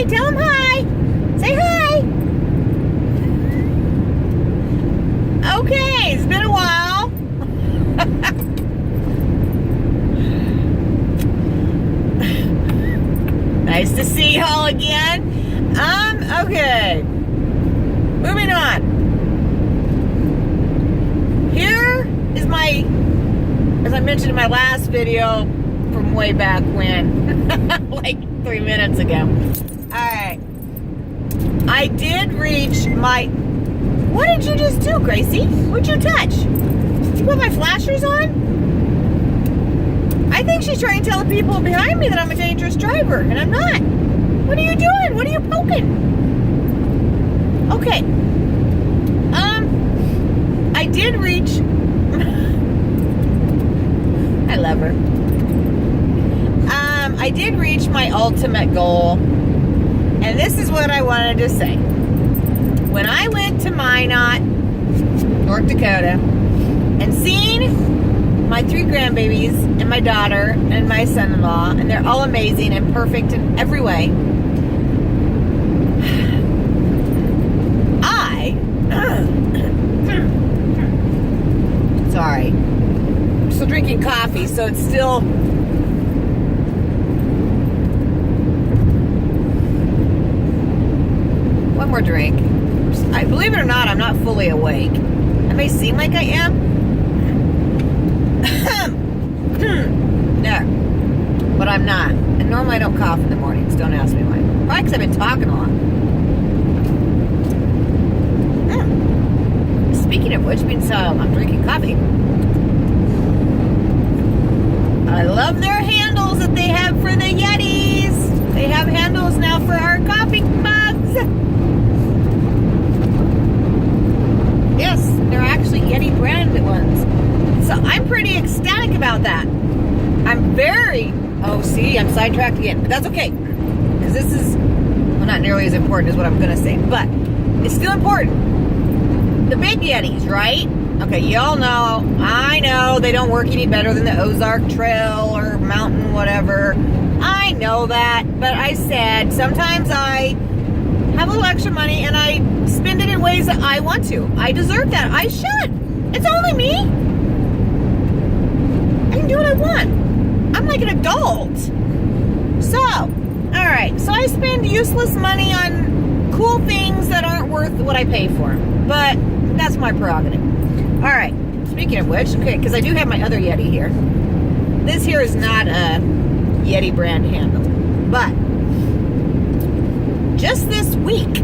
Hey, tell him hi. Say hi. Okay, it's been a while. Nice to see y'all again. Okay. Moving on. Here is my, as I mentioned in my last video from way back when, like 3 minutes ago. Alright. I did reach my, what did you just do, Gracie? What'd you touch? Did you put my flashers on? I think she's trying to tell the people behind me that I'm a dangerous driver, and I'm not. What are you doing? What are you poking? Okay. I did reach... I love her. I did reach my ultimate goal, and this is what I wanted to say. When I went to Minot, North Dakota, and seen my 3 grandbabies and my daughter and my son-in-law, and they're all amazing and perfect in every way, sorry, I'm still drinking coffee, so it's still one more drink. I believe it or not, I'm not fully awake. I may seem like I am. No, but I'm not. And normally I don't cough in the mornings. Don't ask me why. Probably because I've been talking a lot. Speaking of which means I'm drinking coffee. I love their handles that they have for the Yetis. They have handles now for our coffee mugs. Yes, they're actually Yeti branded ones. So I'm pretty ecstatic about that. I'm very, oh see, I'm sidetracked again, but that's okay. Because this is, well, not nearly as important as what I'm going to say, but it's still important. The big Yetis, right? Okay, y'all know, I know they don't work any better than the Ozark Trail or Mountain whatever. I know that, but I said sometimes I have a little extra money and I spend it in ways that I want to. I deserve that. I should. It's only me. I can do what I want. I'm like an adult. So, alright, so I spend useless money on cool things that aren't worth what I pay for. But that's my prerogative. Alright, speaking of which, okay, because I do have my other Yeti here. This here is not a Yeti brand handle. But, just this week,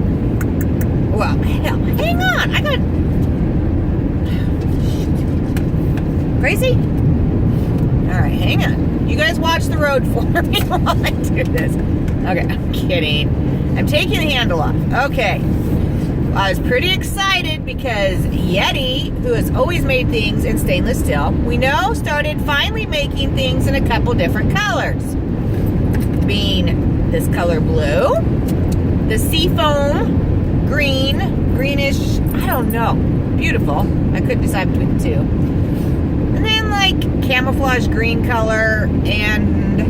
well, hell, hang on, I got... Crazy? Alright, hang on. You guys watch the road for me while I do this. Okay, I'm kidding. I'm taking the handle off. Okay. I was pretty excited because Yeti, who has always made things in stainless steel, we know started finally making things in a couple different colors. Being this color blue, the seafoam green, greenish, I don't know, beautiful. I couldn't decide between the two. And then like camouflage green color and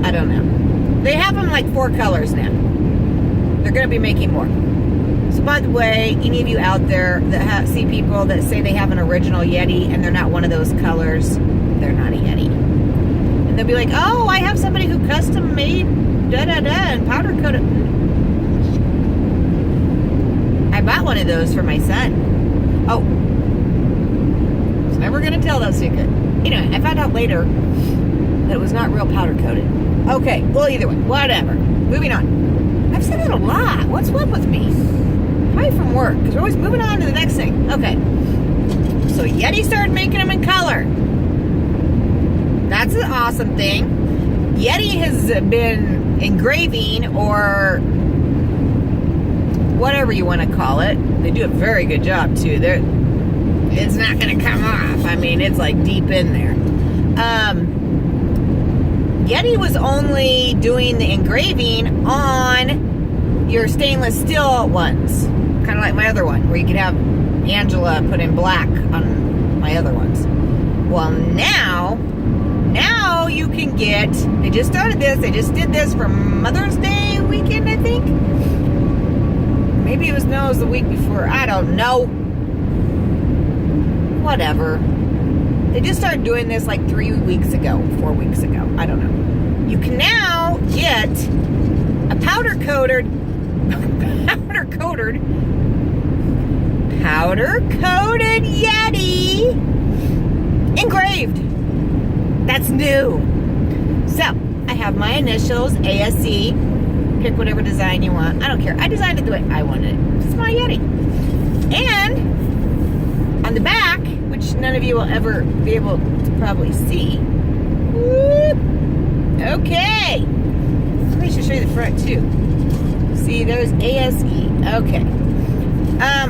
I don't know. They have them like 4 colors now. They're going to be making more. So by the way, any of you out there that see people that say they have an original Yeti and they're not one of those colors, they're not a Yeti. And they'll be like, oh, I have somebody who custom made da-da-da and powder coated. I bought one of those for my son. Oh. I was never going to tell that secret. Anyway, I found out later that it was not real powder coated. Okay, well either way, whatever. Moving on. I've said that a lot. What's up with me? Probably from work, because we're always moving on to the next thing. Okay. So Yeti started making them in color. That's an awesome thing. Yeti has been engraving, or whatever you want to call it. They do a very good job, too. It's not going to come off. I mean, it's like deep in there. Yeti was only doing the engraving on your stainless steel ones. Kind of like my other one, where you could have Angela put in black on my other ones. Well, now, now you can get, they just started this, they just did this for Mother's Day weekend, I think. Maybe it was the week before. I don't know. Whatever. They just started doing this like 3 weeks ago, 4 weeks ago. I don't know. You can now get a powder coated Yeti engraved. That's new. So I have my initials, ASE. Pick whatever design you want. I don't care. I designed it the way I wanted it. It's my Yeti. And on the back, which none of you will ever be able to probably see. Whoop. Okay. I should show you the front too. See, there's ASE. Okay.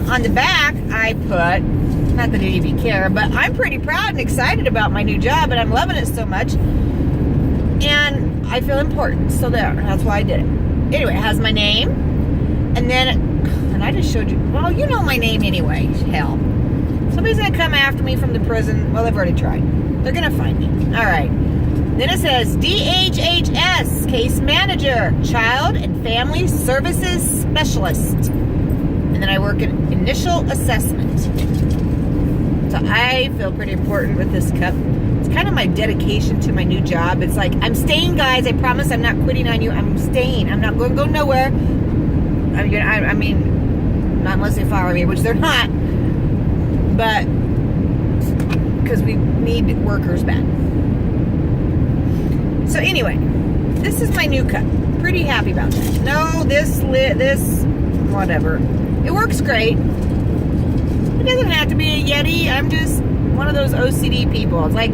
On the back, I put, not that any of you care, but I'm pretty proud and excited about my new job, and I'm loving it so much. And I feel important. So that's why I did it. Anyway, it has my name. And then, and I just showed you, well, you know my name anyway. Hell. Somebody's going to come after me from the prison. Well, they've already tried. They're going to find me. All right. Then it says DHHS, Case Manager, Child and Family Services Specialist. And then I work in initial assessment. So I feel pretty important with this cup. It's kind of my dedication to my new job. It's like, I'm staying, guys. I promise I'm not quitting on you. I'm staying. I'm not going to go nowhere. I mean, not unless they fire me, which they're not. But, because we need workers back. So anyway, this is my new cup. Pretty happy about that. No, this, whatever. It works great. It doesn't have to be a Yeti. I'm just one of those OCD people. It's like,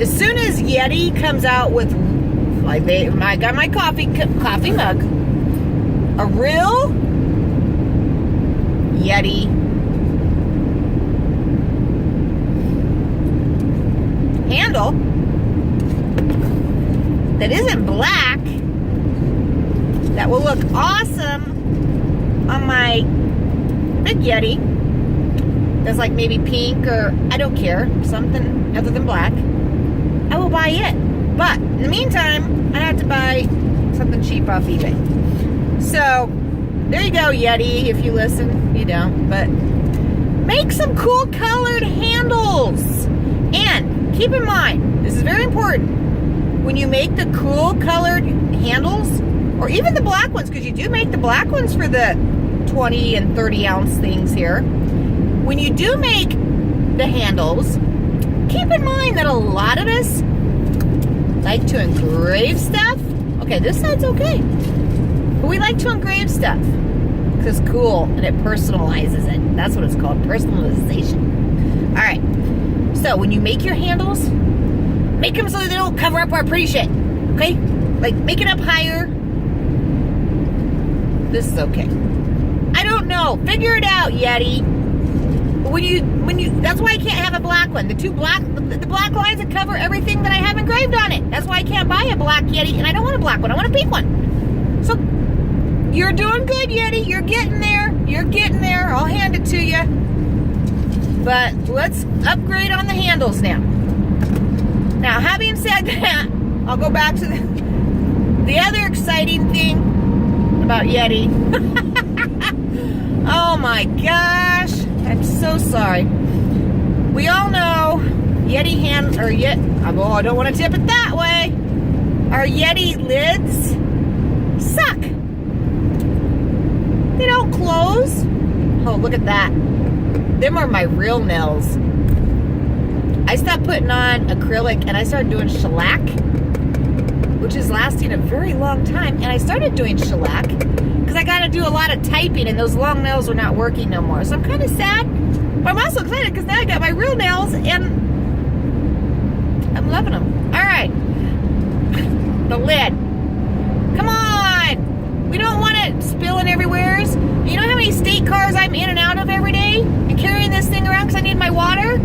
as soon as Yeti comes out with, like, I got my coffee mug, a real Yeti handle that isn't black, that will look awesome on my big Yeti. That's like maybe pink or I don't care, something other than black. I will buy it. But in the meantime, I have to buy something cheap off eBay. So there you go, Yeti. If you listen, you don't. But make some cool colored handles. And keep in mind, this is very important. When you make the cool colored handles, or even the black ones, because you do make the black ones for the 20 and 30 ounce things here. When you do make the handles, keep in mind that a lot of us like to engrave stuff. Okay, this side's okay. But we like to engrave stuff because it's cool and it personalizes it. That's what it's called, personalization. All right. So when you make your handles, make them so they don't cover up our pretty shit. Okay? Like, make it up higher. This is okay. I don't know. Figure it out, Yeti. When you, that's why I can't have a black one. The black lines that cover everything that I have engraved on it. That's why I can't buy a black Yeti, and I don't want a black one. I want a pink one. So, you're doing good, Yeti. You're getting there. You're getting there. I'll hand it to you. But let's upgrade on the handles now. Now, having said that, I'll go back to the other exciting thing about Yeti. Oh my gosh. I'm so sorry. We all know Yeti I don't want to tip it that way. Our Yeti lids suck. They don't close. Oh, look at that. Them are my real nails. I stopped putting on acrylic and I started doing shellac, which is lasting a very long time. And I started doing shellac because I got to do a lot of typing and those long nails are not working no more. So I'm kind of sad, but I'm also excited because now I got my real nails and I'm loving them. All right. The lid. Come on. We don't want it spilling everywhere. You know how many state cars I'm in and out of every day and carrying this thing around because I need my water?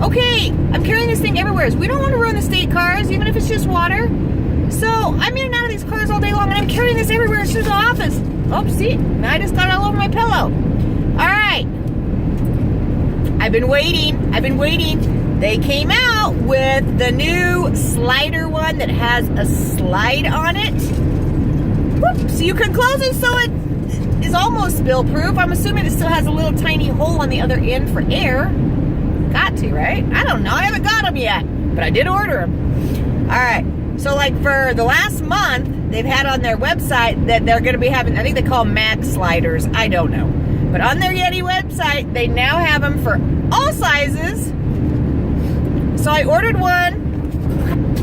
Okay, I'm carrying this thing everywhere. We don't want to ruin the state cars, even if it's just water. So I'm in and out of these cars all day long, and I'm carrying this everywhere to the office. Oh, see, I just got it all over my pillow. All right. I've been waiting they came out with the new slider one that has a slide on it. Whoop, so you can close it so it is almost spill proof. I'm assuming it still has a little tiny hole on the other end for air. Got to, right? I don't know. I haven't got them yet, but I did order them. All right. So like for the last month, they've had on their website that they're going to be having, I think they call them mag sliders. I don't know. But on their Yeti website, they now have them for all sizes. So I ordered one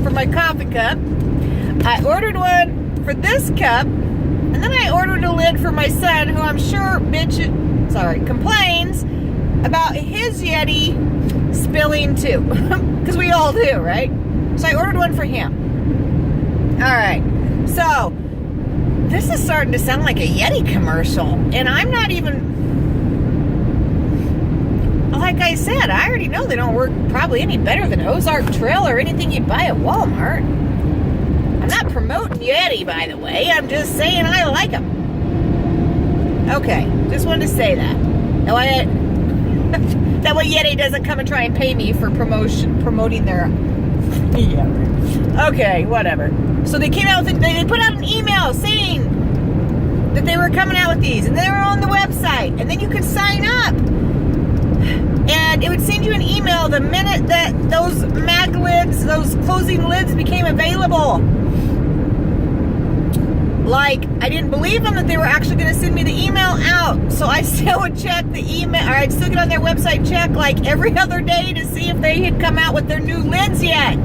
for my coffee cup. I ordered one for this cup. And then I ordered a lid for my son, who I'm sure complains about his Yeti spilling too. Because we all do, right? So I ordered one for him. All right. So this is starting to sound like a Yeti commercial. And I'm not even... Like I said, I already know they don't work probably any better than Ozark Trail or anything you buy at Walmart. I'm not promoting Yeti, by the way. I'm just saying I like them. Okay, just wanted to say that. That way Yeti doesn't come and try and pay me for promoting their... Yeah. Okay, whatever. So they came out with they put out an email saying that they were coming out with these, and they were on the website, and then you could sign up. And it would send you an email the minute that those mag lids, those closing lids became available. Like, I didn't believe them that they were actually going to send me the email out. So I still would check the email, or I'd still get on their website, check like every other day to see if they had come out with their new lids yet.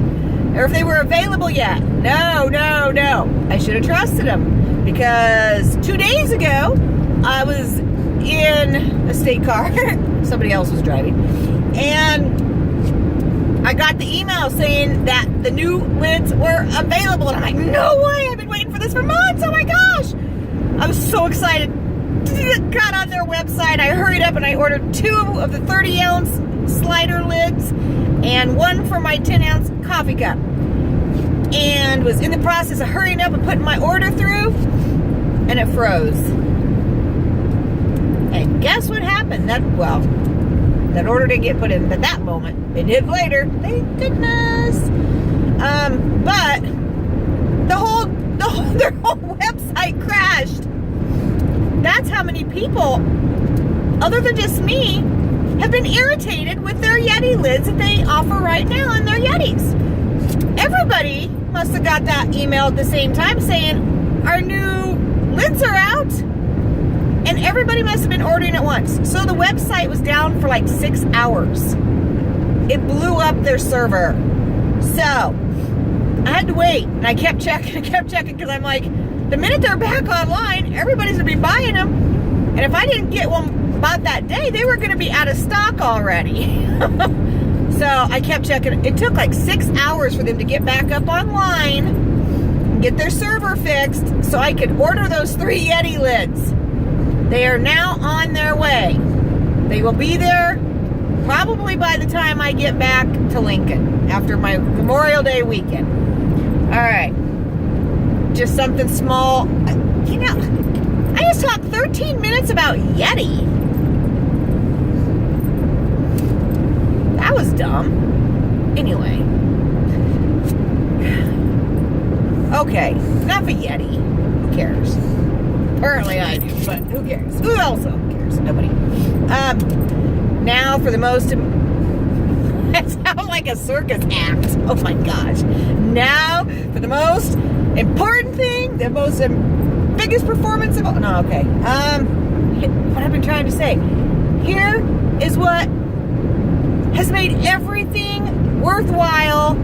Or if they were available yet. No. I should have trusted them. Because 2 days ago, I was in a state car. Somebody else was driving, and I got the email saying that the new lids were available, and I'm like, no way, I've been waiting for this for months. Oh my gosh, I was so excited. Got on their website, I hurried up and I ordered 2 of the 30-ounce slider lids and 1 for my 10-ounce coffee cup, and was in the process of hurrying up and putting my order through, and it froze. And guess what happened? That order didn't get put in at that moment. It did later. Thank goodness. But their whole website crashed. That's how many people, other than just me, have been irritated with their Yeti lids that they offer right now in their Yetis. Everybody must have got that email at the same time saying our new lids are out. And everybody must have been ordering at once. So the website was down for like 6 hours. It blew up their server. So I had to wait. And I kept checking because I'm like, the minute they're back online, everybody's going to be buying them. And if I didn't get one bought that day, they were going to be out of stock already. So I kept checking. It took like 6 hours for them to get back up online, get their server fixed, so I could order those 3 Yeti lids. They are now on their way. They will be there probably by the time I get back to Lincoln after my Memorial Day weekend. All right. Just something small. You know, I just talked 13 minutes about Yeti. That was dumb. Anyway. Okay. Enough of Yeti. Who cares? Apparently I do, but who cares? Who also cares? Nobody. Now for the most... That sounds like a circus act. Oh my gosh. Now for the most important thing, the most biggest performance of all... No, okay. What I've been trying to say. Here is what has made everything worthwhile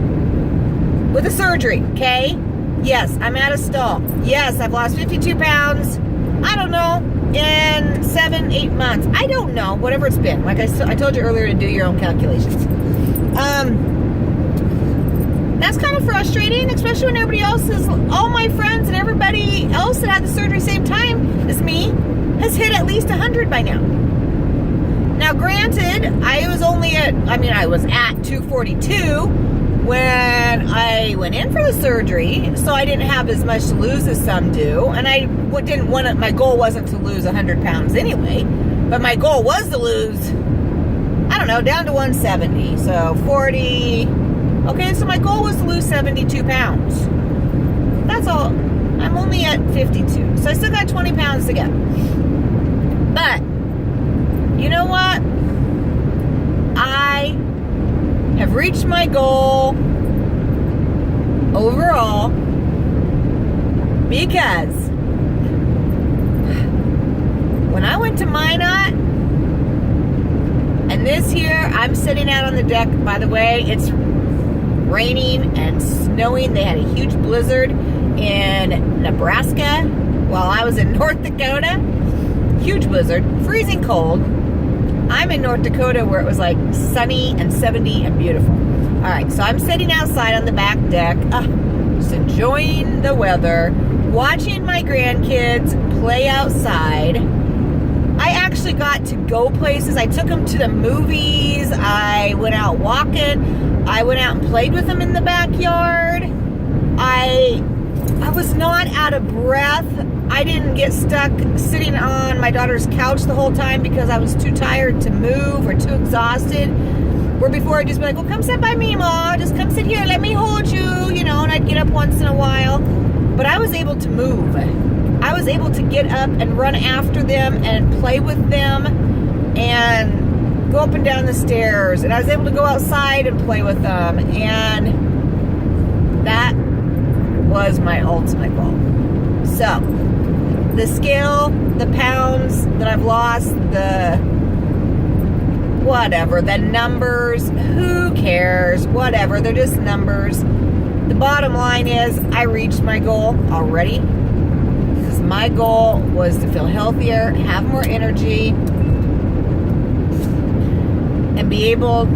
with the surgery, okay? Yes, I'm at a stall. Yes, I've lost 52 pounds. I don't know, in 7-8 months. I don't know, whatever it's been. Like I told you earlier to do your own calculations. That's kind of frustrating, especially when everybody else is, all my friends and everybody else that had the surgery same time as me has hit at least 100 by now. Now, granted, I was at 242 when I went in for the surgery, so I didn't have as much to lose as some do, and I didn't want to, my goal wasn't to lose 100 pounds anyway, but my goal was to lose, I don't know, down to 170. So 40. Okay, so my goal was to lose 72 pounds. That's all. I'm only at 52. So I still got 20 pounds to go. But, you know what? I have reached my goal overall because when I went to Minot, and this year I'm sitting out on the deck. By the way, it's raining and snowing. They had a huge blizzard in Nebraska while I was in North Dakota. Huge blizzard, freezing cold. I'm in North Dakota where it was like sunny and 70 and beautiful. All right, so I'm sitting outside on the back deck, just enjoying the weather, watching my grandkids play outside. I actually got to go places. I took them to the movies. I went out walking. I went out and played with them in the backyard. I was not out of breath. I didn't get stuck sitting on my daughter's couch the whole time because I was too tired to move or too exhausted. Where before I'd just be like, well, come sit by me, Ma. Just come sit here. Let me hold you, you know, and I'd get up once in a while. But I was able to move. I was able to get up and run after them and play with them and go up and down the stairs. And I was able to go outside and play with them. And that was my ultimate goal. So, the scale, the pounds that I've lost, the whatever, the numbers, who cares, whatever, they're just numbers. The bottom line is I reached my goal already because my goal was to feel healthier, have more energy, and be able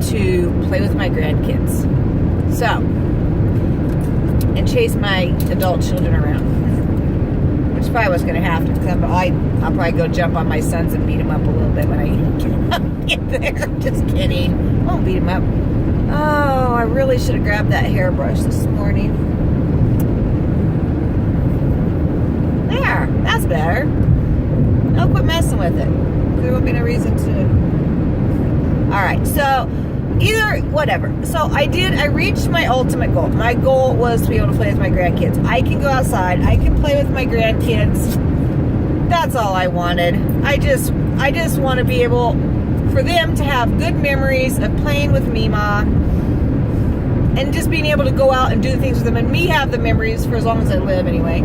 to play with my grandkids. So, and chase my adult children around. Which probably was going to have to, because I'll probably go jump on my sons and beat them up a little bit when I get there. Just kidding. I won't beat them up. Oh, I really should have grabbed that hairbrush this morning. There, that's better. I'll quit messing with it. There won't be no reason to. Alright, so either, whatever. So I reached my ultimate goal. My goal was to be able to play with my grandkids. I can go outside. I can play with my grandkids. That's all I wanted. I just want to be able for them to have good memories of playing with Mima and just being able to go out and do things with them and me have the memories for as long as I live anyway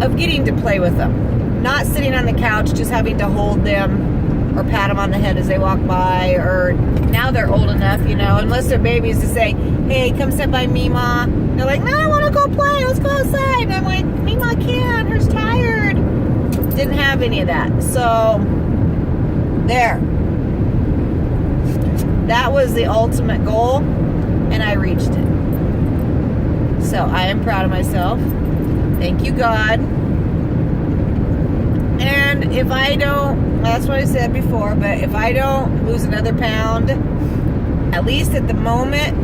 of getting to play with them. Not sitting on the couch just having to hold them or pat them on the head as they walk by, or now they're old enough, you know, unless they're babies, to say, hey, come sit by Mima. They're like, no, I want to go play. Let's go outside. And I'm like, Mima can't. Her's tired. Didn't have any of that. So, there. That was the ultimate goal, and I reached it. So, I am proud of myself. Thank you, God. And if I don't, that's what I said before, but if I don't lose another pound, at least at the moment,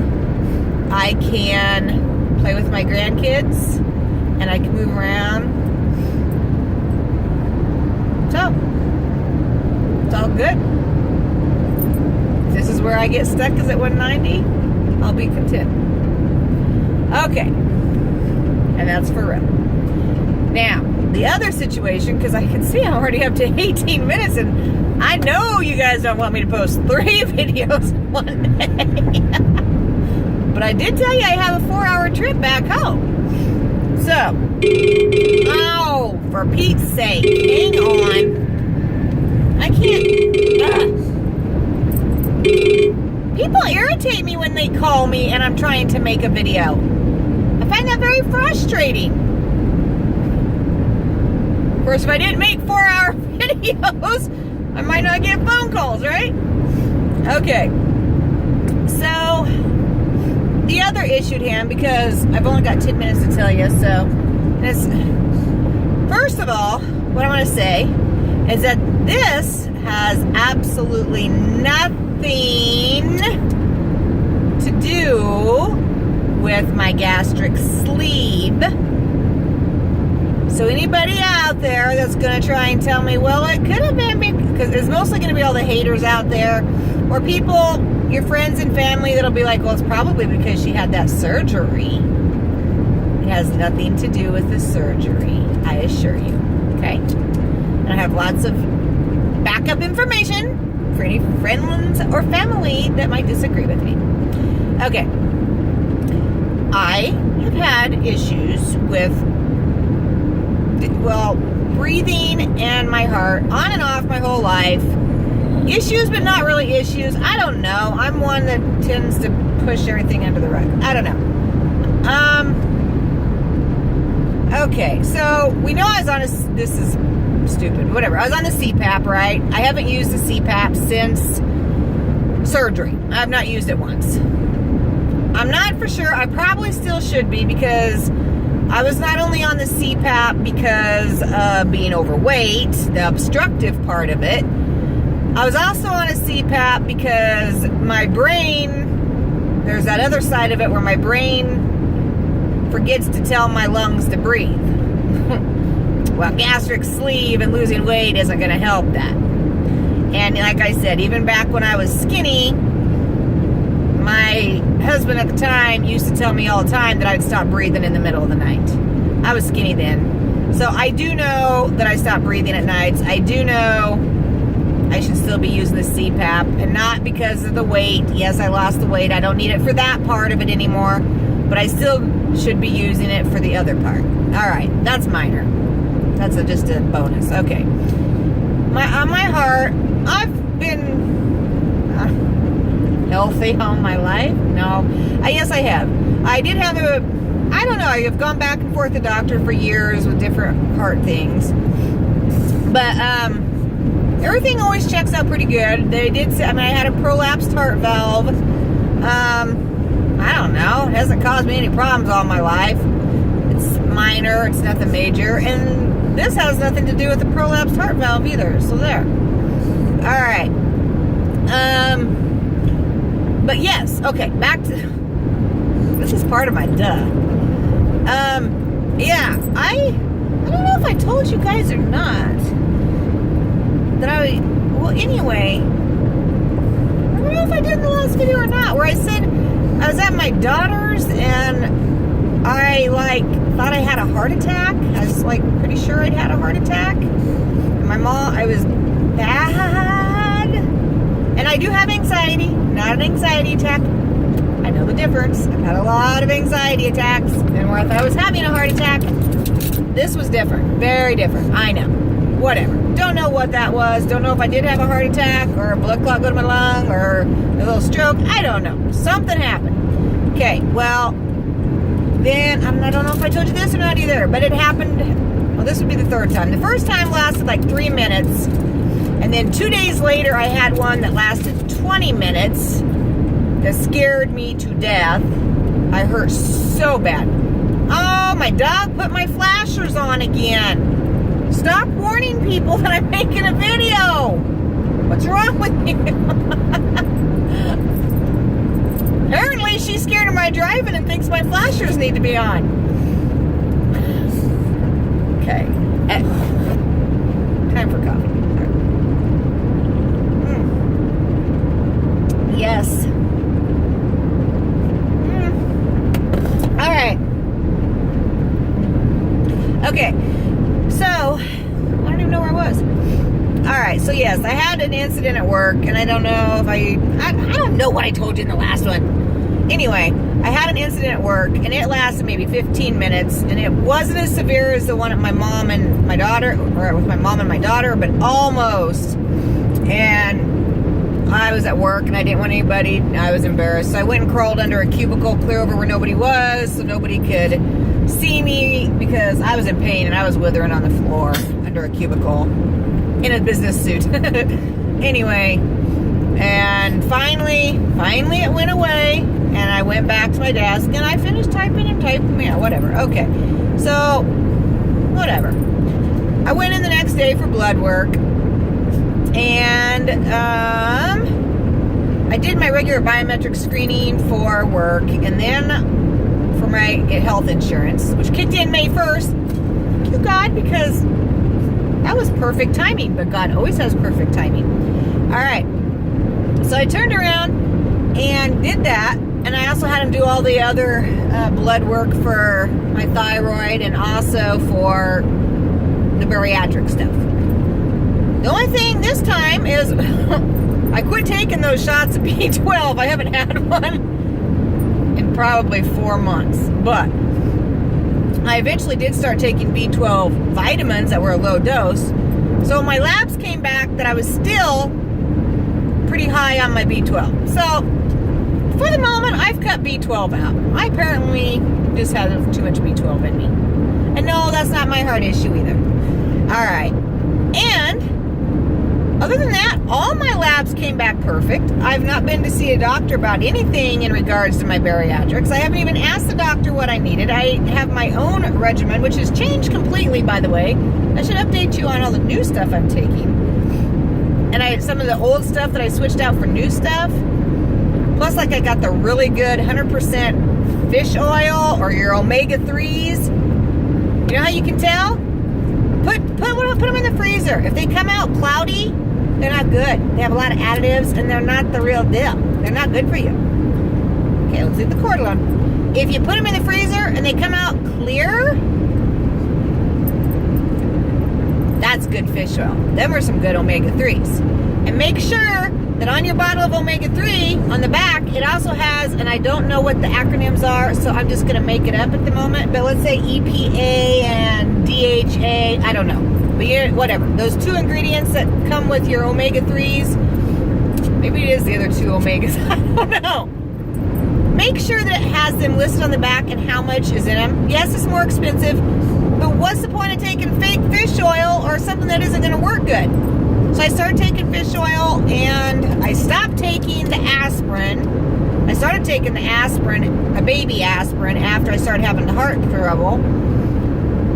I can play with my grandkids and I can move around. So, it's all good. If this is where I get stuck, is at 190, I'll be content. Okay. And that's for real. Now, the other situation, because I can see I'm already up to 18 minutes, and I know you guys don't want me to post 3 videos in one day. But I did tell you I have a 4-hour trip back home. So, oh, for Pete's sake, hang on. I can't. People irritate me when they call me and I'm trying to make a video. I find that very frustrating. Of course, if I didn't make 4-hour videos, I might not get phone calls, right? Okay. So, the other issue at hand, because I've only got 10 minutes to tell you, so, first of all, what I want to say is that this has absolutely nothing to do with my gastric sleeve. So anybody out there that's going to try and tell me, well, it could have been because it's mostly going to be all the haters out there, or people, your friends and family, that'll be like, well, it's probably because she had that surgery. It has nothing to do with the surgery, I assure you. Okay? And I have lots of backup information for any friends or family that might disagree with me. Okay. I have had issues with, well, breathing and my heart on and off my whole life. Issues, but not really issues. I don't know. I'm one that tends to push everything under the rug. I don't know. Okay, so we know I was on this is stupid, whatever. I was on the CPAP, right? I haven't used the CPAP since surgery. I have not used it once. I'm not for sure. I probably still should be, because I was not only on the CPAP because of being overweight, the obstructive part of it. I was also on a CPAP because my brain, there's that other side of it where my brain forgets to tell my lungs to breathe. Well, gastric sleeve and losing weight isn't going to help that. And like I said, even back when I was skinny, my husband at the time used to tell me all the time that I'd stop breathing in the middle of the night. I was skinny then. So I do know that I stopped breathing at nights. I do know I should still be using the CPAP, and not because of the weight. Yes, I lost the weight. I don't need it for that part of it anymore, but I still should be using it for the other part. All right, that's minor. That's just a bonus. Okay. On my heart, I've been healthy all my life. No, yes, I have. I did have I don't know, I've gone back and forth to the doctor for years with different heart things. But, everything always checks out pretty good. They did say, I had a prolapsed heart valve. I don't know. It hasn't caused me any problems all my life. It's minor. It's nothing major. And this has nothing to do with the prolapsed heart valve either. So there. All right. But yes. Okay. Back to... This is part of my duh. Yeah. I don't know if I told you guys or not. Well, anyway, I don't know if I did in the last video or not, where I said I was at my daughter's and I thought I had a heart attack. I was pretty sure I'd had a heart attack. And my mom, I was bad. And I do have anxiety, not an anxiety attack. I know the difference. I've had a lot of anxiety attacks, and where I thought I was having a heart attack, this was different, very different. I know. Whatever. Don't know what that was. Don't know if I did have a heart attack or a blood clot go to my lung or a little stroke. I don't know. Something happened. Okay, well, then, I don't know if I told you this or not either, but it happened, well, this would be the third time. The first time lasted 3 minutes, and then 2 days later I had one that lasted 20 minutes that scared me to death. I hurt so bad. Oh, my dog put my flashers on again. Stop warning people that I'm making a video. What's wrong with you? Apparently, she's scared of my driving and thinks my flashers need to be on. Okay. Time for coffee. Yes. All right. Okay. So, I don't even know where I was. Alright, so yes, I had an incident at work, and I don't know if I don't know what I told you in the last one. Anyway, I had an incident at work, and it lasted maybe 15 minutes, and it wasn't as severe as the one at my mom and my daughter, or with my mom and my daughter, but almost. And I was at work, and I didn't want anybody, I was embarrassed, so I went and crawled under a cubicle clear over where nobody was, so nobody could see me, because I was in pain and I was withering on the floor under a cubicle in a business suit. Anyway, and finally it went away, and I went back to my desk and I finished typing, yeah, whatever. Okay, so whatever. I went in the next day for blood work, and I did my regular biometric screening for work, and then for my health insurance, which kicked in May 1st. Thank you, God, because That was perfect timing, but God always has perfect timing. All right. So I turned around and did that. And I also had him do all the other blood work for my thyroid and also for the bariatric stuff. The only thing this time is I quit taking those shots of B12. I haven't had one in probably 4 months. But I eventually did start taking B12 vitamins that were a low dose. So my labs came back that I was still pretty high on my B12. So for the moment, I've cut B12 out. I apparently just have too much B12 in me. And no, that's not my heart issue either. All right. And other than that, all my labs came back perfect. I've not been to see a doctor about anything in regards to my bariatrics. I haven't even asked the doctor what I needed. I have my own regimen, which has changed completely, by the way. I should update you on all the new stuff I'm taking. And I had some of the old stuff that I switched out for new stuff. Plus, like, I got the really good 100% fish oil or your omega-3s. You know how you can tell? Put them in the freezer. If they come out cloudy, they're not good. They have a lot of additives, and they're not the real deal. They're not good for you. Okay, let's leave the cord alone. If you put them in the freezer and they come out clear, that's good fish oil. Them are some good omega-3s. And make sure that on your bottle of omega-3, on the back, it also has, and I don't know what the acronyms are, so I'm just going to make it up at the moment, but let's say EPA and DHA, I don't know. But whatever. Those 2 ingredients that come with your omega-3s, maybe it is the other 2 omegas, I don't know. Make sure that it has them listed on the back and how much is in them. Yes, it's more expensive, but what's the point of taking fake fish oil or something that isn't going to work good? So I started taking fish oil, and I stopped taking the aspirin. I started taking the aspirin, a baby aspirin, after I started having the heart trouble.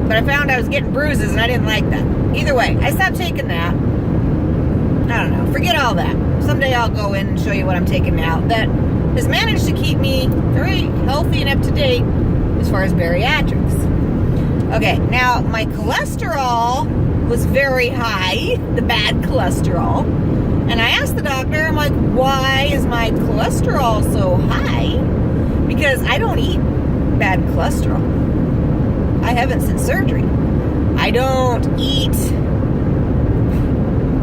But I found I was getting bruises, and I didn't like that. Either way, I stopped taking that. I don't know. Forget all that. Someday I'll go in and show you what I'm taking now. That has managed to keep me very healthy and up to date as far as bariatrics. Okay, now my cholesterol was very high, the bad cholesterol. And I asked the doctor, I'm like, why is my cholesterol so high? Because I don't eat bad cholesterol. I haven't since surgery. I don't eat,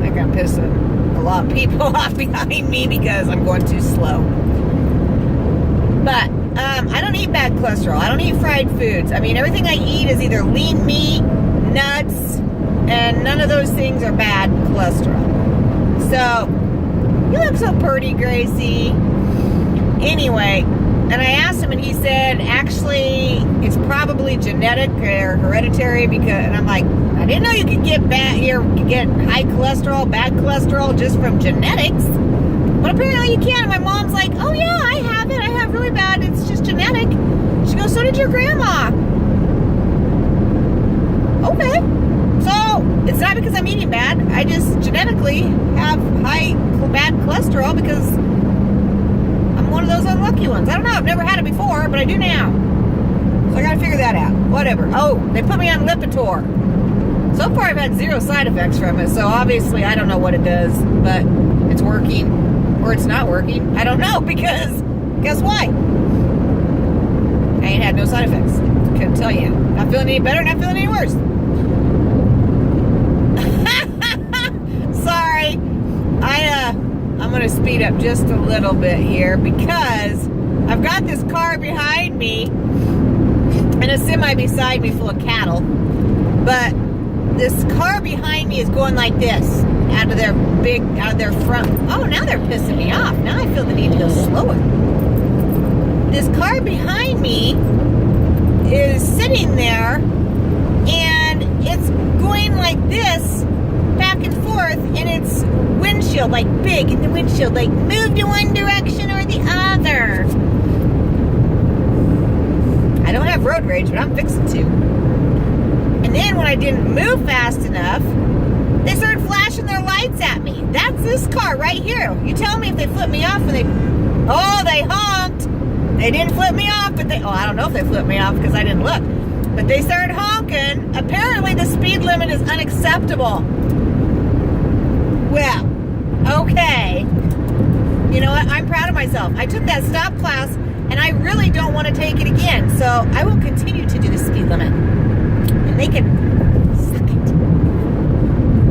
I'm going to piss a lot of people off behind me because I'm going too slow. But I don't eat bad cholesterol. I don't eat fried foods. I mean, everything I eat is either lean meat, nuts, and none of those things are bad cholesterol. So, you look so pretty, Gracie. Anyway, and I asked him, and he said, actually, it's probably genetic or hereditary, because, and I'm like, I didn't know you could get get high cholesterol, bad cholesterol just from genetics. But apparently you can. And my mom's like, oh yeah, I have it. I have really bad. It's just genetic. She goes, so did your grandma. Okay. So, it's not because I'm eating bad. I just genetically have bad cholesterol because I'm one of those unlucky ones. I don't know. I've never had it before, but I do now. So I got to figure that out. Whatever. Oh, they put me on Lipitor. So far, I've had 0 side effects from it. So obviously, I don't know what it does, but it's working. Or it's not working. I don't know, because guess why? I ain't had no side effects. Couldn't tell you. Not feeling any better, not feeling any worse. Sorry. I'm going to speed up just a little bit here because I've got this car behind me and a semi beside me full of cattle. But this car behind me is going like this out of their front. Oh, now they're pissing me off. Now I feel the need to go slower. This car behind me is sitting there and it's going like this back and forth, and it's windshield, like big in the windshield, like move to one direction or the other. I don't have road rage, but I'm fixing to. And then when I didn't move fast enough, they started flashing their lights at me. That's this car right here. You tell me if they flipped me off when they honked. They didn't flip me off, but I don't know if they flipped me off because I didn't look. But they started honking. Apparently the speed limit is unacceptable. Well, okay. You know what? I'm proud of myself. I took that stop class, and I really don't want to take it again. So I will continue to do the speed limit. And they can suck it.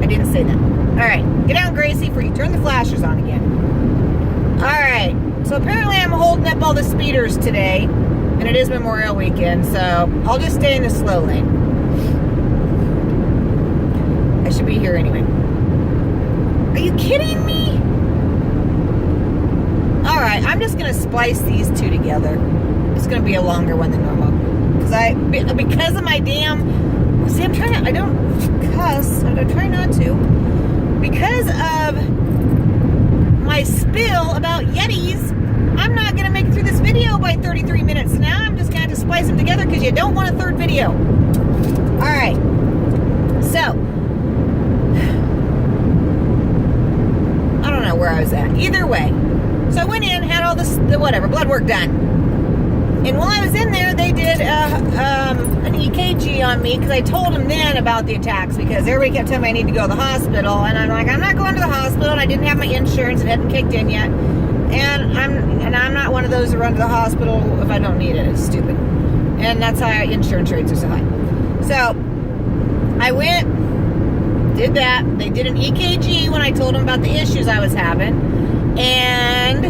I didn't say that. All right. Get out, Gracie, before you turn the flashers on again. All right. So apparently I'm holding up all the speeders today. And it is Memorial Weekend, so I'll just stay in the slow lane. I should be here anyway. Are you kidding me? Alright, I'm just going to splice these two together. It's going to be a longer one than normal. Because of my damn... See, I'm trying to... I don't cuss. I'm trying not to. Because of my spill about Yetis, I'm not going to make it through this video by 33 minutes. Now I'm just going to have to splice them together because you don't want a third video. Alright. So. I don't know where I was at. Either way. So I went in, had all this, whatever, blood work done. And while I was in there, they did an EKG on me because I told them then about the attacks because everybody kept telling me I need to go to the hospital. And I'm like, I'm not going to the hospital. And I didn't have my insurance. It hadn't kicked in yet. And I'm not one of those that run to the hospital if I don't need it. It's stupid. And that's how insurance rates are so high. So I went, did that. They did an EKG when I told them about the issues I was having. And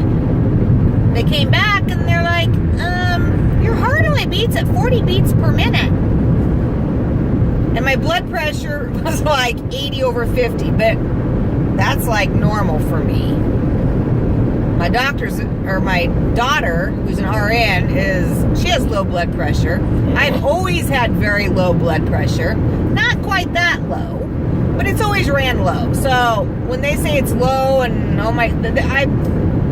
they came back and they're like, your heart only beats at 40 beats per minute. And my blood pressure was like 80/50, but that's like normal for me. My daughter, who's an RN, she has low blood pressure. I've always had very low blood pressure. Not quite that low, but it's always ran low. So when they say it's low and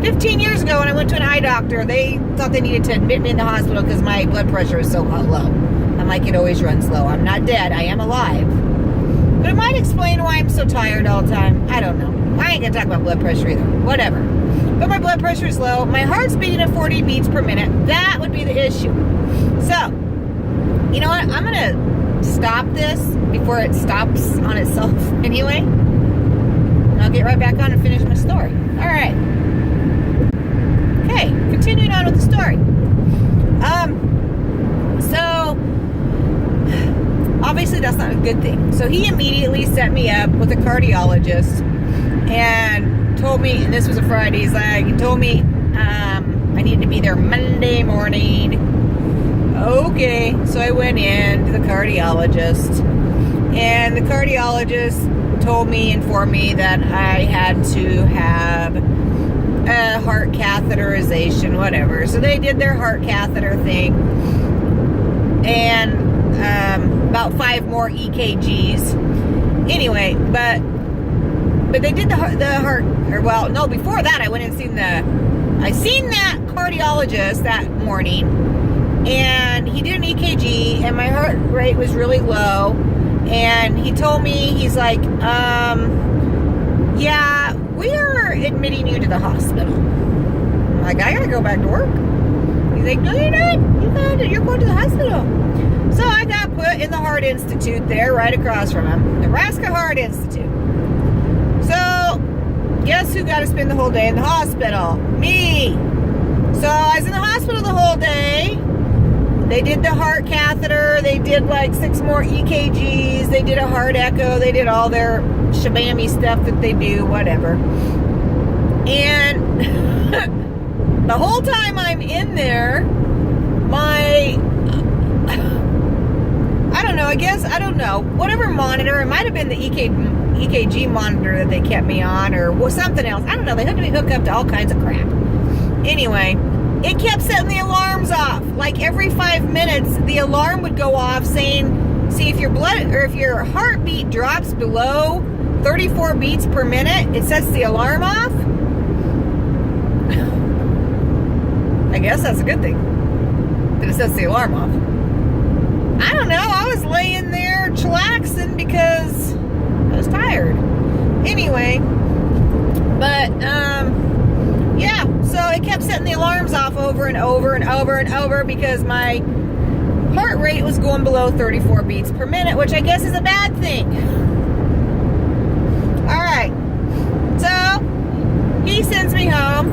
15 years ago when I went to an eye doctor, they thought they needed to admit me in the hospital because my blood pressure was so low. I'm like, it always runs low. I'm not dead. I am alive. But it might explain why I'm so tired all the time. I don't know. I ain't going to talk about blood pressure either. Whatever. But my blood pressure is low. My heart's beating at 40 beats per minute. That would be the issue. So, you know what? I'm going to stop this before it stops on itself anyway. And I'll get right back on and finish my story. All right. Okay, continuing on with the story. So, obviously that's not a good thing. So he immediately set me up with a cardiologist and told me, and this was a Friday, he told me I needed to be there Monday morning. Okay, so I went in to the cardiologist, and the cardiologist informed me that I had to have a heart catheterization, whatever. So they did their heart catheter thing, and about 5 more EKGs. Anyway, but they did the heart, or well, no, before that I went and seen that cardiologist that morning, and he did an EKG, and my heart rate was really low, and he told me, he's like, yeah, we are admitting you to the hospital. I'm like, I gotta go back to work. He's like, no, you're not. You're going to the hospital. So I got put in the Heart Institute there, right across from him. Nebraska Heart Institute. So, guess who got to spend the whole day in the hospital? Me. So I was in the hospital the whole day. They did the heart catheter. They did like 6 more EKGs. They did a heart echo. They did all their shabammy stuff that they do, whatever. And the whole time I'm in there, I don't know, whatever monitor, it might have been the EKG monitor that they kept me on, or something else. I don't know. They had me hook up to all kinds of crap. Anyway, it kept setting the alarms off. Like every 5 minutes, the alarm would go off saying, see, if your heartbeat drops below 34 beats per minute, it sets the alarm off. I guess that's a good thing that it sets the alarm off. I don't know. I was laying there chillaxing because I was tired. Anyway, but yeah, so it kept setting the alarms off over and over and over and over because my heart rate was going below 34 beats per minute, which I guess is a bad thing. All right. So he sends me home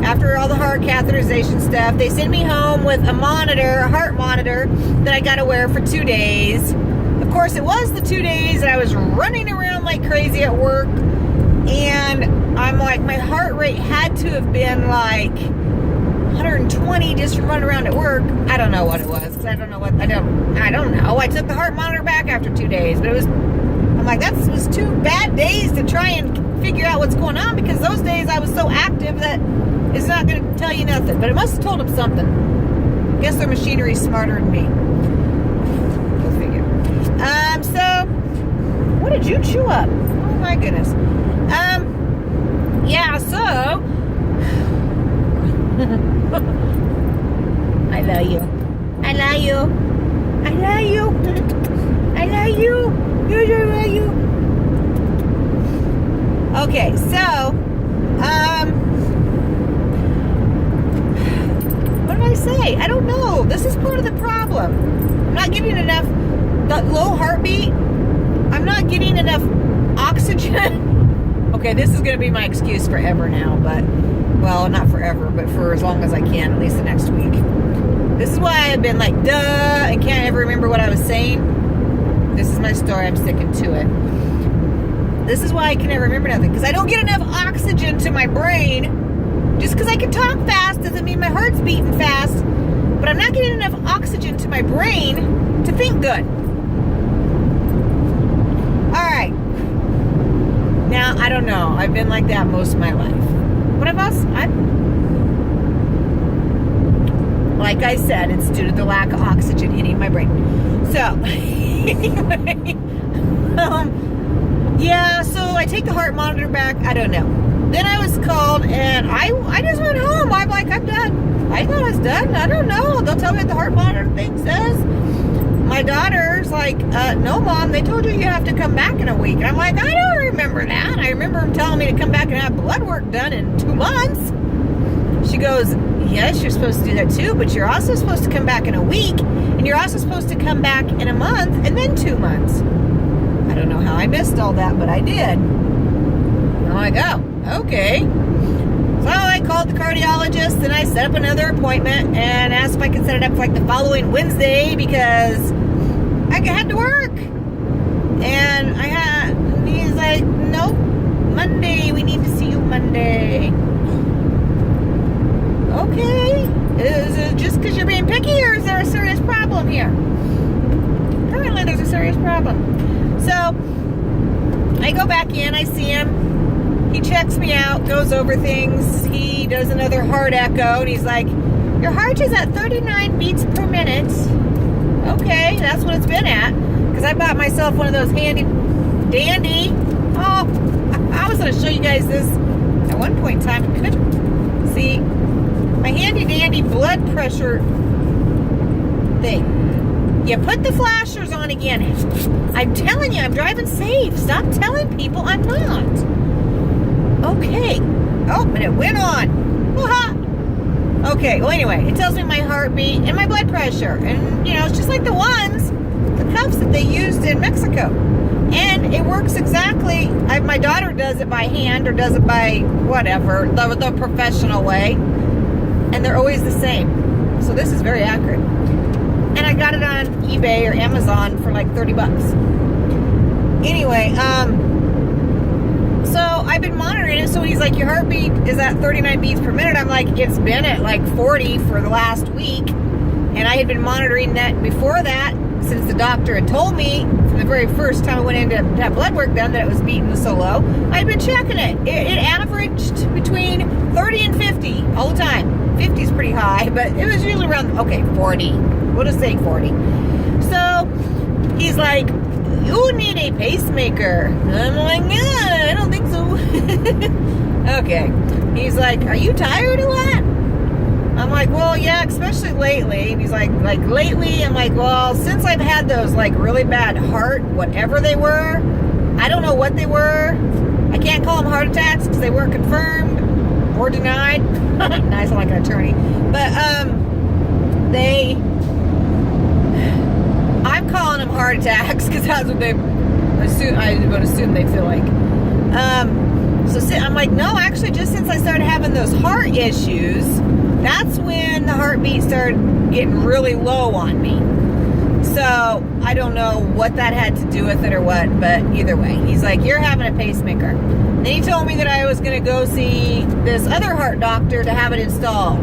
after all the heart catheterization stuff. They send me home with a monitor, a heart monitor, that I got to wear for 2 days. Of course, it was the 2 days that I was running around like crazy at work. And I'm like, my heart rate had to have been like 120 just from running around at work. I don't know what it was. I don't know. I took the heart monitor back after 2 days, but I'm like, that was 2 bad days to try and figure out what's going on, because those days I was so active that it's not going to tell you nothing. But it must have told them something. I guess their machinery's smarter than me. Go figure. So what did you chew up? Oh my goodness. Yeah, so I love you. I love you. I love you. I love you. I love you. Okay, so what did I say? I don't know. This is part of the problem. I'm not getting enough. The low heartbeat. I'm not getting enough oxygen. Okay, this is going to be my excuse forever now, but, well, not forever, but for as long as I can, at least the next week. This is why I've been like, duh, and can't ever remember what I was saying. This is my story. I'm sticking to it. This is why I can never remember nothing, because I don't get enough oxygen to my brain. Just because I can talk fast doesn't mean my heart's beating fast, but I'm not getting enough oxygen to my brain to think good. All right. Now, I don't know. I've been like that most of my life. But like I said, it's due to the lack of oxygen hitting my brain. So, anyway, yeah, so I take the heart monitor back. I don't know. Then I was called, and I just went home. I'm like, I'm done. I thought I was done. I don't know. They'll tell me what the heart monitor thing says. My daughter's like, no, Mom, they told you have to come back in a week. And I'm like, I don't remember that. I remember them telling me to come back and have blood work done in 2 months. She goes, yes, you're supposed to do that too, but you're also supposed to come back in a week, and you're also supposed to come back in a month, and then 2 months. I don't know how I missed all that, but I did. I'm like, oh, okay. So I called the cardiologist, and I set up another appointment and asked if I could set it up for like the following Wednesday, because I had to work. And he's like, nope, Monday, we need to see you Monday. Okay, is it just because you're being picky, or is there a serious problem here? Apparently there's a serious problem. So I go back in, I see him, he checks me out, goes over things, he does another heart echo, and he's like, your heart is at 39 beats per minute. Okay, that's what it's been at, because I bought myself one of those handy dandy, I was going to show you guys this at one point in time. I couldn't see my handy dandy blood pressure thing. You put the flashers on again. I'm telling you, I'm driving safe. Stop telling people I'm not. Okay. Oh, and it went on. Aha. Okay, well anyway, it tells me my heartbeat and my blood pressure. And, it's just like the cuffs that they used in Mexico. And it works exactly, my daughter does it by hand or does it by whatever, the professional way. And they're always the same. So this is very accurate. And I got it on eBay or Amazon for like $30. Anyway, so I've been monitoring it. So he's like, your heartbeat is at 39 beats per minute. I'm like, it's been at like 40 for the last week. And I had been monitoring that before that, since the doctor had told me from the very first time I went in to have blood work done that it was beating so low. I'd been checking it. It averaged between 30 and 50 all the time. 50 is pretty high, but it was usually around, 40. We'll just say 40. So he's like, you need a pacemaker. I'm like, yeah, I don't think so. Okay. He's like, are you tired a lot? I'm like, well, yeah, especially lately. And he's like lately? I'm like, well, since I've had those like really bad heart, whatever they were, I don't know what they were. I can't call them heart attacks because they weren't confirmed or denied. I sound like an attorney. But I'm calling them heart attacks because that's what they assume. I would assume they feel like. So I'm like, no, actually, just since I started having those heart issues, that's when the heartbeat started getting really low on me. So I don't know what that had to do with it or what, but either way, he's like, you're having a pacemaker. Then he told me that I was going to go see this other heart doctor to have it installed.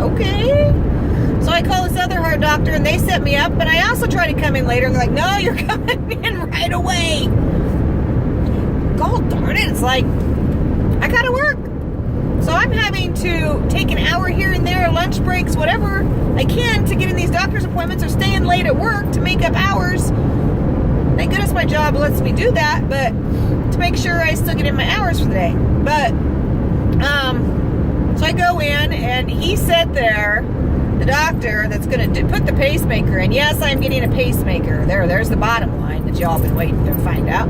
Okay. So I call this other heart doctor and they set me up, but I also try to come in later and they're like, no, you're coming in right away. God darn it. It's like, I gotta work. So I'm having to take an hour here and there, lunch breaks, whatever I can to get in these doctor's appointments or staying late at work to make up hours. Thank goodness my job lets me do that, but to make sure I still get in my hours for the day. But, so I go in and he said there, the doctor that's going to put the pacemaker in. Yes, I'm getting a pacemaker. There's the bottom line that y'all been waiting to find out.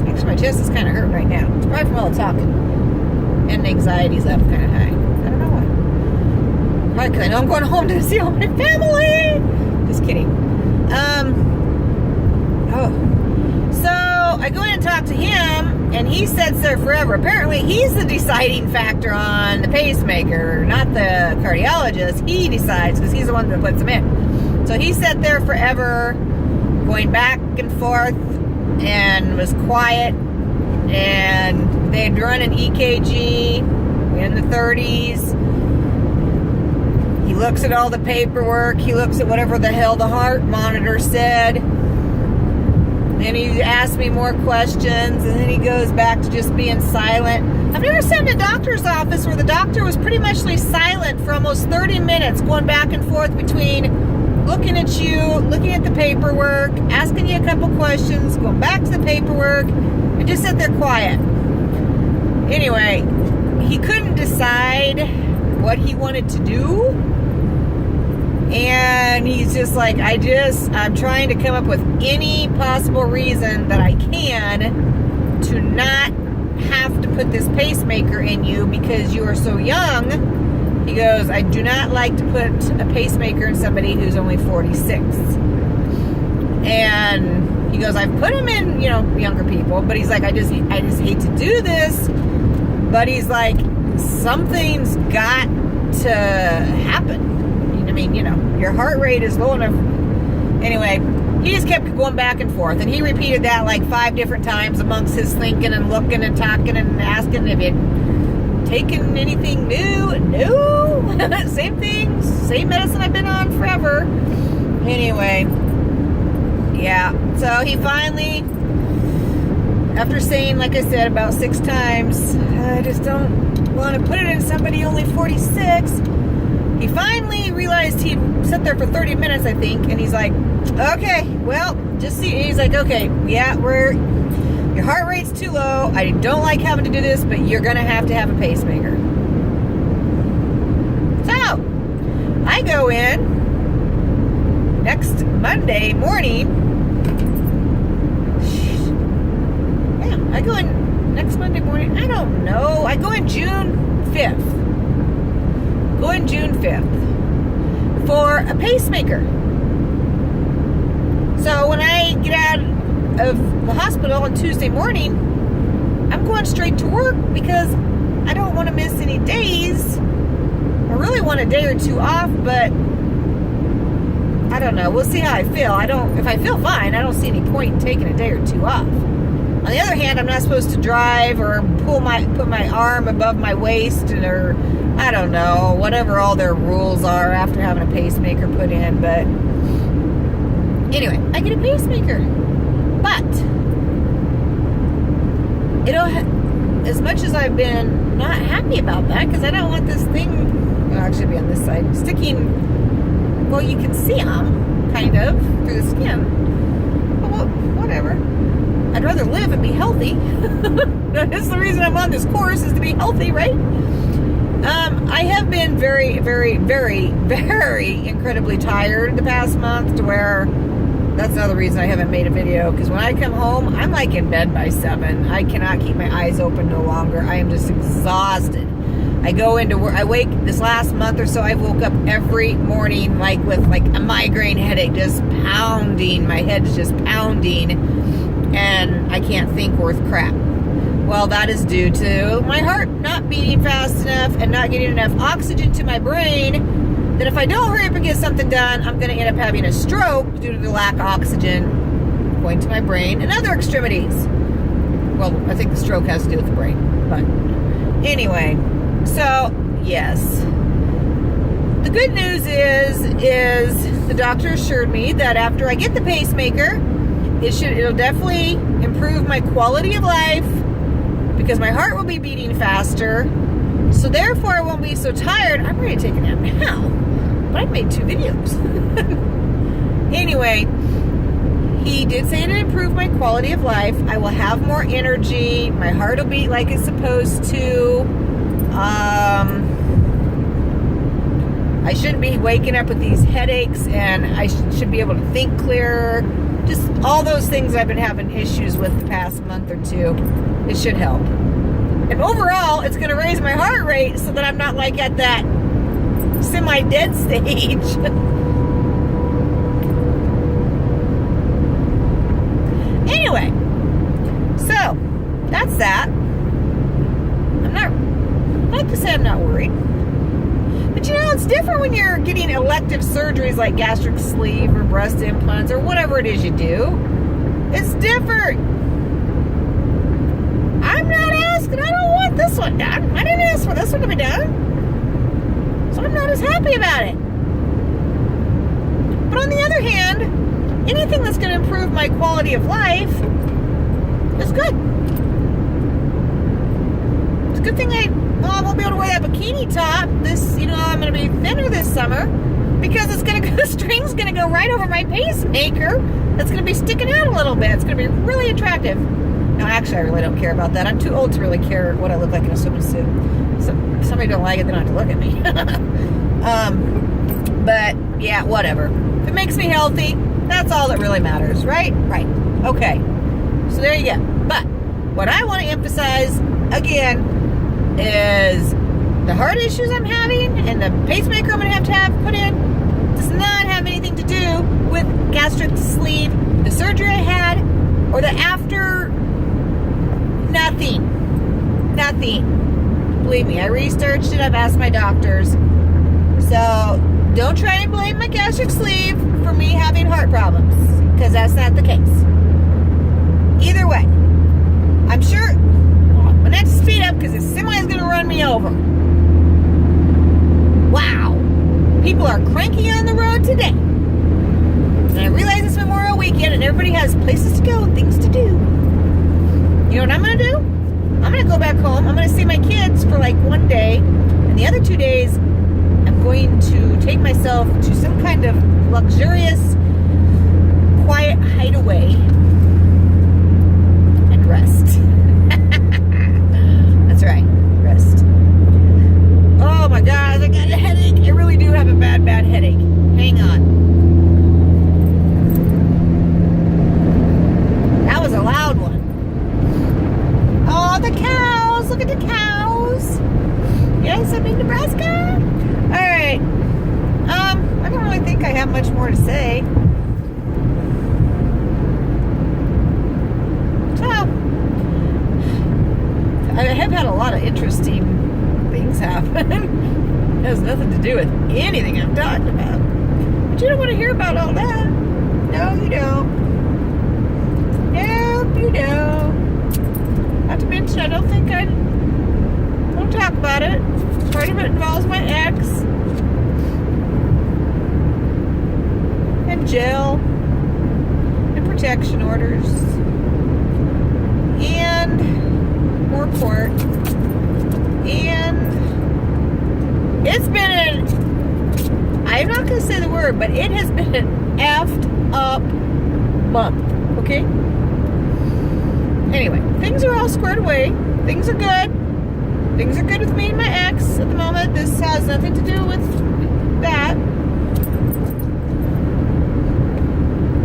Actually, my chest is kind of hurting right now. It's probably from all the talking. And anxiety's up kind of high. I don't know why. Right, because I know I'm going home to see all my family. Just kidding. So I go in and talk to him, and he sits there forever. Apparently, he's the deciding factor on the pacemaker, not the cardiologist. He decides because he's the one that puts them in. So he sat there forever, going back and forth, and was quiet. And they'd run an EKG in the 30s. He looks at all the paperwork. He looks at whatever the hell the heart monitor said. And he asked me more questions, and then he goes back to just being silent. I've never sat in a doctor's office where the doctor was pretty much silent for almost 30 minutes, going back and forth between looking at you, looking at the paperwork, asking you a couple questions, going back to the paperwork, and just sit there quiet. Anyway, he couldn't decide what he wanted to do. And he's just like, I'm trying to come up with any possible reason that I can to not have to put this pacemaker in you because you are so young. He goes, I do not like to put a pacemaker in somebody who's only 46. And he goes, I've put them in, younger people, but he's like, I just hate to do this. But he's like, something's got to happen. I mean, your heart rate is low enough. Anyway, he just kept going back and forth. And he repeated that 5 different times amongst his thinking and looking and talking and asking if he'd taken anything new. No. Same thing. Same medicine I've been on forever. Anyway. Yeah. So he finally, after saying, like I said, about 6 times, I just don't want to put it in somebody only 46. He finally realized he'd sit there for 30 minutes, I think, and he's like, okay, well, just see. He's like, okay, yeah, your heart rate's too low. I don't like having to do this, but you're going to have a pacemaker. So, I go in next Monday morning. Yeah, I go in next Monday morning. I don't know. I go in June 5th. Going June 5th for a pacemaker. So when I get out of the hospital on Tuesday morning, I'm going straight to work because I don't want to miss any days. I really want a day or 2 off, but I don't know. We'll see how I feel. If I feel fine, I don't see any point in taking a day or 2 off. On the other hand, I'm not supposed to drive or put my arm above my waist or I don't know, whatever all their rules are after having a pacemaker put in. But anyway, I get a pacemaker. But as much as I've been not happy about that, because I don't want this thing, it'll actually be on this side, sticking, well, you can see them, kind of, through the skin. Well, whatever. I'd rather live and be healthy. That's the reason I'm on this course, is to be healthy, right? I have been very, very, very, very incredibly tired the past month to where that's another reason I haven't made a video, because when I come home, I'm in bed by 7. I cannot keep my eyes open no longer. I am just exhausted. I go into work. I wake this last month or so. I woke up every morning with a migraine headache, just pounding. My head's just pounding, and I can't think worth crap. Well, that is due to my heart not beating fast enough and not getting enough oxygen to my brain. That if I don't hurry up and get something done, I'm going to end up having a stroke due to the lack of oxygen going to my brain and other extremities. Well, I think the stroke has to do with the brain, but anyway. So, yes. The good news is the doctor assured me that after I get the pacemaker, it'll definitely improve my quality of life because my heart will be beating faster. So therefore I won't be so tired. I'm ready to take a nap now. But I've made 2 videos. Anyway, he did say it'd improve my quality of life. I will have more energy. My heart will beat like it's supposed to. I shouldn't be waking up with these headaches, and I should be able to think clearer. Just all those things I've been having issues with the past month or 2. It should help. And overall, it's going to raise my heart rate so that I'm not at that semi-dead stage. Anyway, so that's that. I like to say I'm not worried. But it's different when you're getting elective surgeries like gastric sleeve or breast implants or whatever it is you do. It's different. I'm not asking. I don't want this one done. I didn't ask for this one to be done. So I'm not as happy about it. But on the other hand, anything that's going to improve my quality of life is good. It's a good thing I won't be able to wear that bikini top. I'm going to be thinner this summer because the string's going to go right over my pacemaker. That's going to be sticking out a little bit. It's going to be really attractive. No, actually, I really don't care about that. I'm too old to really care what I look like in a swimming suit. So if somebody don't like it, they don't have to look at me. But yeah, whatever. If it makes me healthy, that's all that really matters, right? Right. Okay. So there you go. But what I want to emphasize again is the heart issues I'm having and the pacemaker I'm going to have put in does not have anything to do with gastric sleeve, the surgery I had, or the after. Nothing. Believe me, I researched it. I've asked my doctors. So don't try and blame my gastric sleeve for me having heart problems, because that's not the case. Either way, I'm sure I'm going to have to speed up because this semi is going to run me over. Wow. People are cranky on the road today. And I realize it's Memorial Weekend and everybody has places to go and things to do. You know what I'm going to do? I'm going to go back home. I'm going to see my kids for 1 day. And the other 2 days, I'm going to take myself to some kind of luxurious, quiet hideaway and rest. That's right. Rest. Oh my God, I got a headache. I really do have a bad headache. Hang on. That was a loud one. Oh, the cows. Look at the cows. Yes, I'm in Nebraska. All right. I don't really think I have much more to say. So, I have had a lot of interesting things happen. It has nothing to do with anything I'm talking about. But you don't want to hear about all that. No, you don't. Nope, you don't. Not to mention, I don't think I won't talk about it. Part of it involves my ex. And jail. And protection orders. And more court. And it's been I'm not going to say the word, but it has been an effed up month. Okay? Anyway, things are all squared away. Things are good. Things are good with me and my ex at the moment. This has nothing to do with that.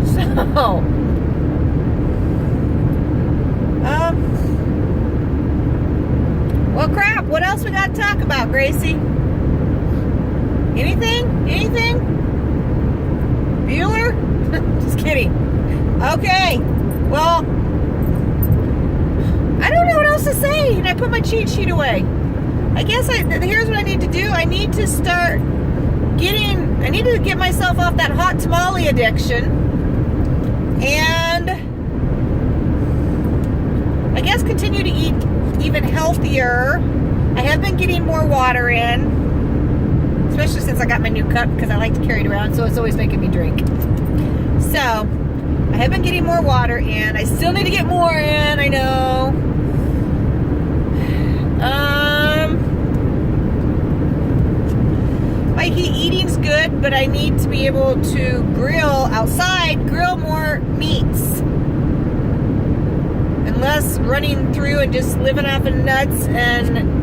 So, well, crap. What else we got to talk about, Gracie? Anything? Anything? Bueller? Just kidding. Okay. Well, I don't know what else to say. And I put my cheat sheet away. I guess here's what I need to do. I need to get myself off that hot tamale addiction. And I guess continue to eat even healthier. I have been getting more water in, especially since I got my new cup because I like to carry it around, so it's always making me drink. So I have been getting more water in. I still need to get more in, I know. My heat eating's good, but I need to be able to grill more meats. And less running through and just living off of nuts and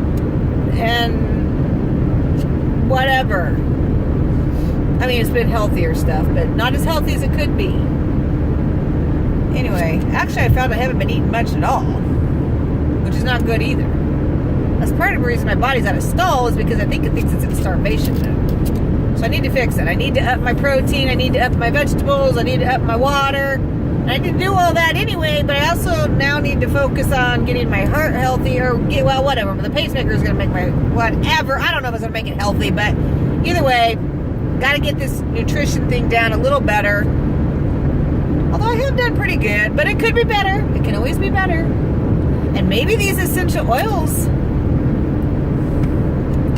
whatever. I mean, it's been healthier stuff, but not as healthy as it could be. Anyway, actually I found I haven't been eating much at all, which is not good either. That's part of the reason my body's out of stall is because I think it thinks it's in starvation mode. So I need to fix it. I need to up my protein. I need to up my vegetables. I need to up my water. And I need to do all that anyway, but I also now need to focus on getting my heart healthy whatever. The pacemaker is going to make my whatever. I don't know if it's going to make it healthy, but either way, got to get this nutrition thing down a little better. Although I have done pretty good, but it could be better. It can always be better. And maybe these essential oils.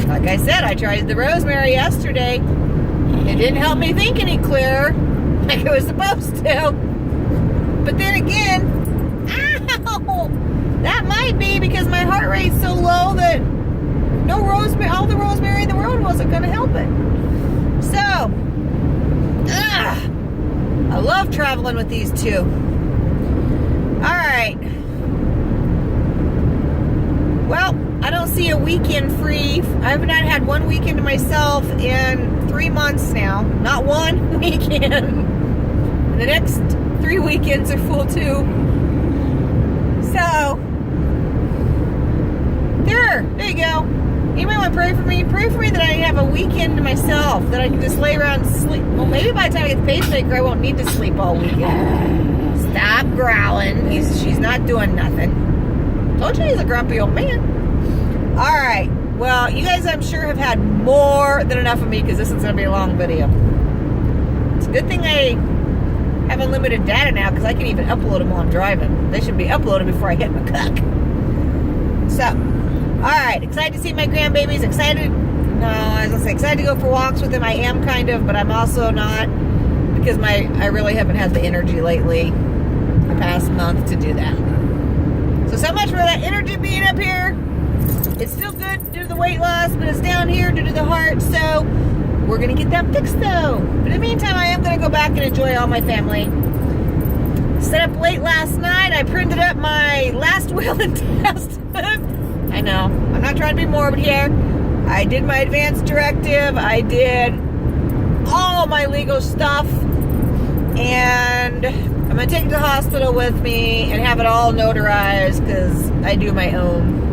Like I said, I tried the rosemary yesterday. It didn't help me think any clearer like it was supposed to. But then again, ow! That might be because my heart rate's so low that all the rosemary in the world wasn't going to help it. So, I love traveling with these two. Alright. Well, I don't see a weekend free. I have not had one weekend to myself in 3 months now. Not one weekend. The next 3 weekends are full too. So, there you go. Anybody want to pray for me? Pray for me that I have a weekend to myself, that I can just lay around and sleep. Well, maybe by the time I get the pacemaker, I won't need to sleep all weekend. Stop growling. She's not doing nothing. Told you he's a grumpy old man. Alright. Well, you guys, I'm sure, have had more than enough of me because this is going to be a long video. It's a good thing I have unlimited data now because I can even upload them while I'm driving. They should be uploaded before I hit my cuck. So, alright. Excited to see my grandbabies. Excited to go for walks with them. I am kind of, but I'm also not because I really haven't had the energy lately the past month to do that. So much for that energy being up here. It's still good due to the weight loss, but it's down here due to the heart, so we're going to get that fixed though. But in the meantime, I am going to go back and enjoy all my family. Set up late last night. I printed up my last will and testament. I know. I'm not trying to be morbid here. I did my advance directive. I did all my legal stuff. And I'm going to take it to the hospital with me and have it all notarized because I do my own,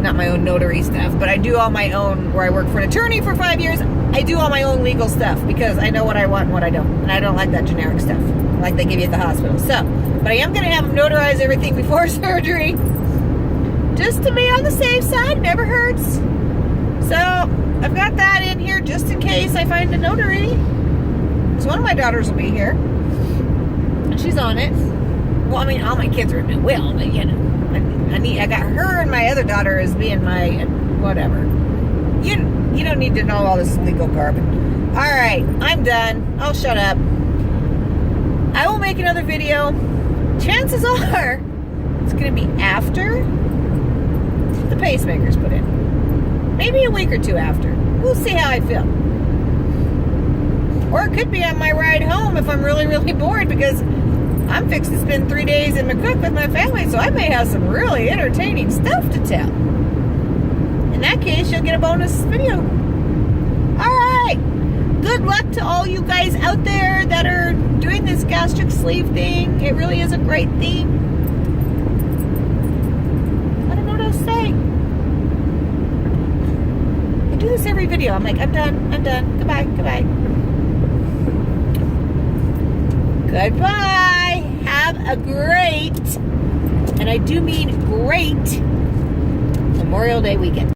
not my own notary stuff, but I do all my own, where I work for an attorney for 5 years, I do all my own legal stuff because I know what I want and what I don't. And I don't like that generic stuff like they give you at the hospital. So, but I am going to have them notarize everything before surgery just to be on the safe side. Never hurts. So, I've got that in here just in case I find a notary. So one of my daughters will be here. And she's on it. Well, I mean, all my kids are in it will, but you know. I got her and my other daughter as being my whatever. You don't need to know all this legal garbage. Alright, I'm done. I'll shut up. I will make another video. Chances are it's going to be after the pacemaker's put in. Maybe a week or two after. We'll see how I feel. Or it could be on my ride home if I'm really, really bored because I'm fixing to spend 3 days in McCook with my family, so I may have some really entertaining stuff to tell. In that case, you'll get a bonus video. Alright. Good luck to all you guys out there that are doing this gastric sleeve thing. It really is a great thing. I don't know what else to say. every video. I'm like, I'm done. Goodbye. Goodbye. Have a great, and I do mean great, Memorial Day weekend.